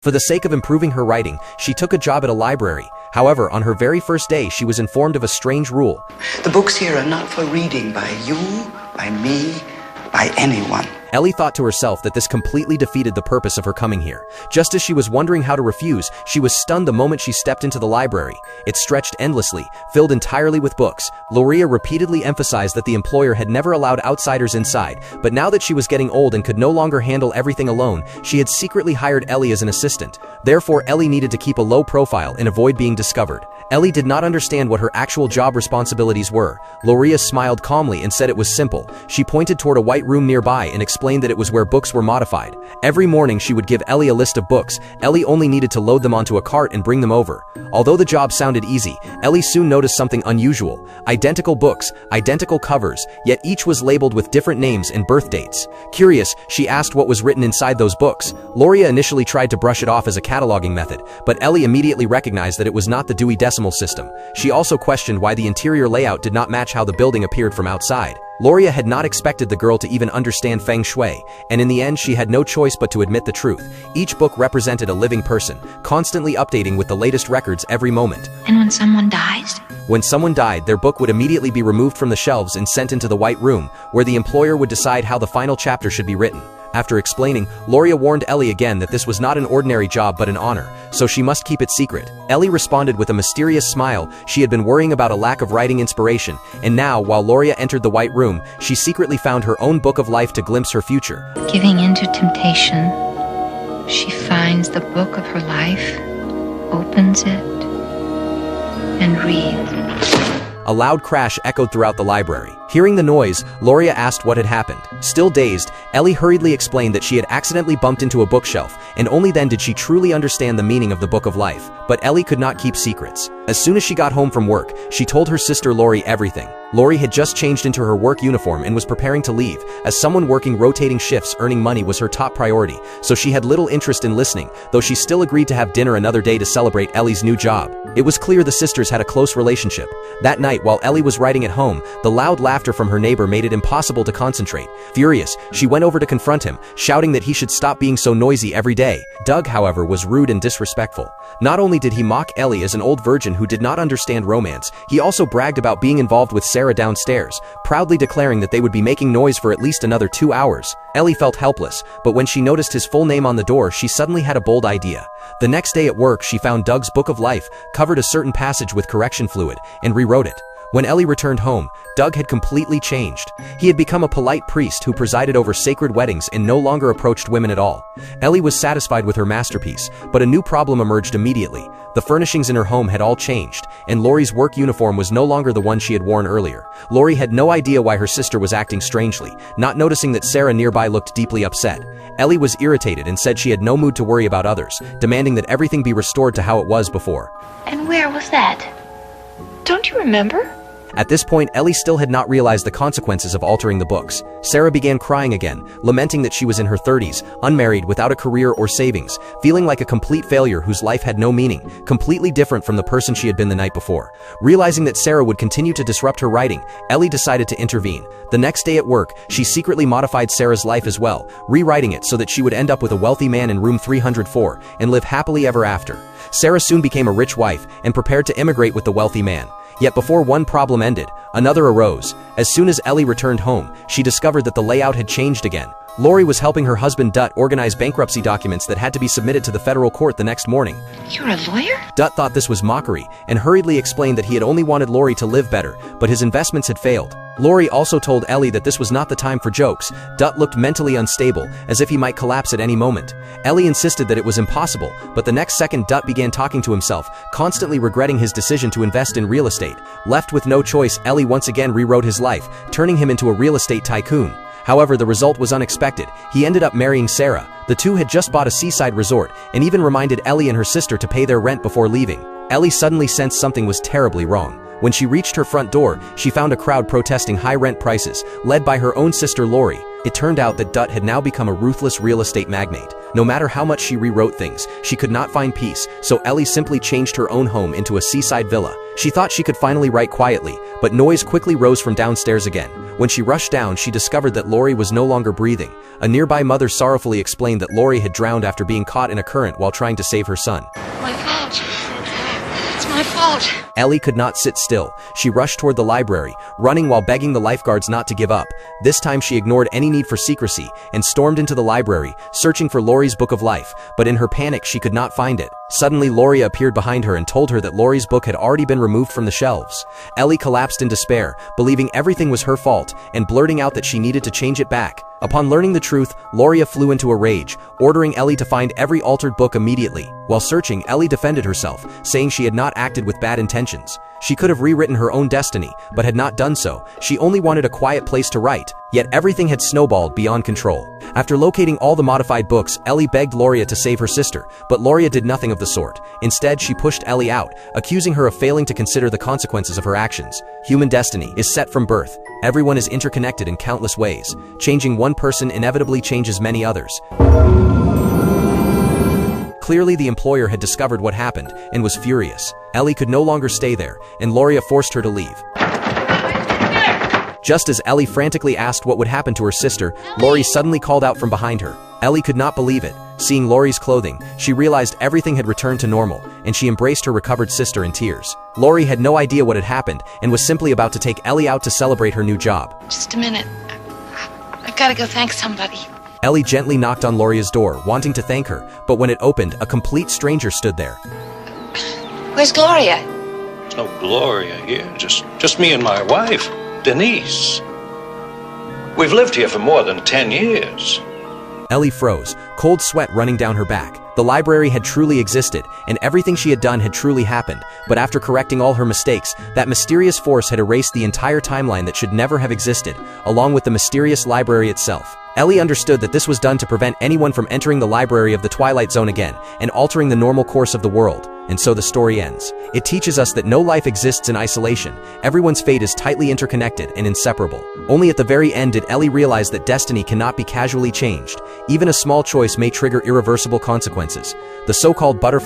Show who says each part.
Speaker 1: For the sake of improving her writing, she took a job at a library. However, on her very first day, she was informed of a strange rule.
Speaker 2: The books here are not for reading by you, by me, by anyone.
Speaker 1: Ellie thought to herself that this completely defeated the purpose of her coming here. Just as she was wondering how to refuse, she was stunned the moment she stepped into the library. It stretched endlessly, filled entirely with books. Loria repeatedly emphasized that the employer had never allowed outsiders inside, but now that she was getting old and could no longer handle everything alone, she had secretly hired Ellie as an assistant. Therefore, Ellie needed to keep a low profile and avoid being discovered. Ellie did not understand what her actual job responsibilities were. Loria smiled calmly and said it was simple. She pointed toward a white room nearby and explained that it was where books were modified. Every morning she would give Ellie a list of books. Ellie only needed to load them onto a cart and bring them over. Although the job sounded easy, Ellie soon noticed something unusual. Identical books, identical covers, yet each was labeled with different names and birth dates. Curious, she asked what was written inside those books. Loria initially tried to brush it off as a cataloging method, but Ellie immediately recognized that it was not the Dewey Decimal System. She also questioned why the interior layout did not match how the building appeared from outside. Loria had not expected the girl to even understand feng shui, and in the end she had no choice but to admit the truth. Each book represented a living person, constantly updating with the latest records every moment.
Speaker 3: And when someone dies?
Speaker 1: When someone died, their book would immediately be removed from the shelves and sent into the White Room, where the employer would decide how the final chapter should be written. After explaining, Loria warned Ellie again that this was not an ordinary job but an honor, so she must keep it secret. Ellie responded with a mysterious smile. She had been worrying about a lack of writing inspiration, and now, while Loria entered the White Room, she secretly found her own book of life to glimpse her future.
Speaker 3: Giving in to temptation, she finds the book of her life, opens it, and reads.
Speaker 1: A loud crash echoed throughout the library. Hearing the noise, Loria asked what had happened. Still dazed, Ellie hurriedly explained that she had accidentally bumped into a bookshelf, and only then did she truly understand the meaning of the Book of Life. But Ellie could not keep secrets. As soon as she got home from work, she told her sister Lori everything. Lori had just changed into her work uniform and was preparing to leave. As someone working rotating shifts, earning money was her top priority, so she had little interest in listening, though she still agreed to have dinner another day to celebrate Ellie's new job. It was clear the sisters had a close relationship. That night, while Ellie was writing at home, the loud laughter from her neighbor made it impossible to concentrate. Furious, she went over to confront him, shouting that he should stop being so noisy every day. Doug, however, was rude and disrespectful. Not only did he mock Ellie as an old virgin who did not understand romance, he also bragged about being involved with Sarah downstairs, proudly declaring that they would be making noise for at least another 2 hours. Ellie felt helpless, but when she noticed his full name on the door, she suddenly had a bold idea. The next day at work, she found Doug's Book of Life, covered a certain passage with correction fluid, and rewrote it. When Ellie returned home, Doug had completely changed. He had become a polite priest who presided over sacred weddings and no longer approached women at all. Ellie was satisfied with her masterpiece, but a new problem emerged immediately. The furnishings in her home had all changed, and Lori's work uniform was no longer the one she had worn earlier. Lori had no idea why her sister was acting strangely, not noticing that Sarah nearby looked deeply upset. Ellie was irritated and said she had no mood to worry about others, demanding that everything be restored to how it was before.
Speaker 3: And where was that? Don't you remember?
Speaker 1: At this point, Ellie still had not realized the consequences of altering the books. Sarah began crying again, lamenting that she was in her 30s, unmarried, without a career or savings, feeling like a complete failure whose life had no meaning, completely different from the person she had been the night before. Realizing that Sarah would continue to disrupt her writing, Ellie decided to intervene. The next day at work, she secretly modified Sarah's life as well, rewriting it so that she would end up with a wealthy man in room 304 and live happily ever after. Sarah soon became a rich wife and prepared to immigrate with the wealthy man. Yet before one problem ended, another arose. As soon as Ellie returned home, she discovered that the layout had changed again. Lori was helping her husband Dutt organize bankruptcy documents that had to be submitted to the federal court the next morning.
Speaker 3: You're a lawyer?
Speaker 1: Dutt thought this was mockery and hurriedly explained that he had only wanted Lori to live better, but his investments had failed. Lori also told Ellie that this was not the time for jokes. Dutt looked mentally unstable, as if he might collapse at any moment. Ellie insisted that it was impossible, but the next second Dutt began talking to himself, constantly regretting his decision to invest in real estate. Left with no choice, Ellie once again rewrote his life, turning him into a real estate tycoon. However, the result was unexpected. He ended up marrying Sarah. The two had just bought a seaside resort, and even reminded Ellie and her sister to pay their rent before leaving. Ellie suddenly sensed something was terribly wrong. When she reached her front door, she found a crowd protesting high rent prices, led by her own sister Lori. It turned out that Dutt had now become a ruthless real estate magnate. No matter how much she rewrote things, she could not find peace, so Ellie simply changed her own home into a seaside villa. She thought she could finally write quietly, but noise quickly rose from downstairs again. When she rushed down, she discovered that Laurie was no longer breathing. A nearby mother sorrowfully explained that Laurie had drowned after being caught in a current while trying to save her son.
Speaker 3: My fault. It's my fault.
Speaker 1: Ellie could not sit still. She rushed toward the library, running while begging the lifeguards not to give up. This time she ignored any need for secrecy and stormed into the library, searching for Laurie's book of life, but in her panic she could not find it. Suddenly Laurie appeared behind her and told her that Laurie's book had already been removed from the shelves. Ellie collapsed in despair, believing everything was her fault and blurting out that she needed to change it back. Upon learning the truth, Laurie flew into a rage, ordering Ellie to find every altered book immediately. While searching, Ellie defended herself, saying she had not acted with bad intentions. She could have rewritten her own destiny, but had not done so. She only wanted a quiet place to write. Yet everything had snowballed beyond control. After locating all the modified books, Ellie begged Laurie to save her sister, but Laurie did nothing of the sort. Instead, she pushed Ellie out, accusing her of failing to consider the consequences of her actions. Human destiny is set from birth. Everyone is interconnected in countless ways. Changing one person inevitably changes many others. Clearly, the employer had discovered what happened and was furious. Ellie could no longer stay there, and Laurie forced her to leave. Just as Ellie frantically asked what would happen to her sister, Laurie suddenly called out from behind her. Ellie could not believe it. Seeing Laurie's clothing, she realized everything had returned to normal, and she embraced her recovered sister in tears. Laurie had no idea what had happened and was simply about to take Ellie out to celebrate her new job.
Speaker 3: Just a minute. I've got to go thank somebody.
Speaker 1: Ellie gently knocked on Laurie's door, wanting to thank her, but when it opened, a complete stranger stood there.
Speaker 3: Where's Gloria?
Speaker 4: There's no Gloria here, just me and my wife, Denise. We've lived here for more than 10 years.
Speaker 1: Ellie froze, cold sweat running down her back. The library had truly existed, and everything she had done had truly happened, but after correcting all her mistakes, that mysterious force had erased the entire timeline that should never have existed, along with the mysterious library itself. Ellie understood that this was done to prevent anyone from entering the library of the Twilight Zone again, and altering the normal course of the world. And so the story ends. It teaches us that no life exists in isolation. Everyone's fate is tightly interconnected and inseparable. Only at the very end did Ellie realize that destiny cannot be casually changed. Even a small choice may trigger irreversible consequences. The so-called butterfly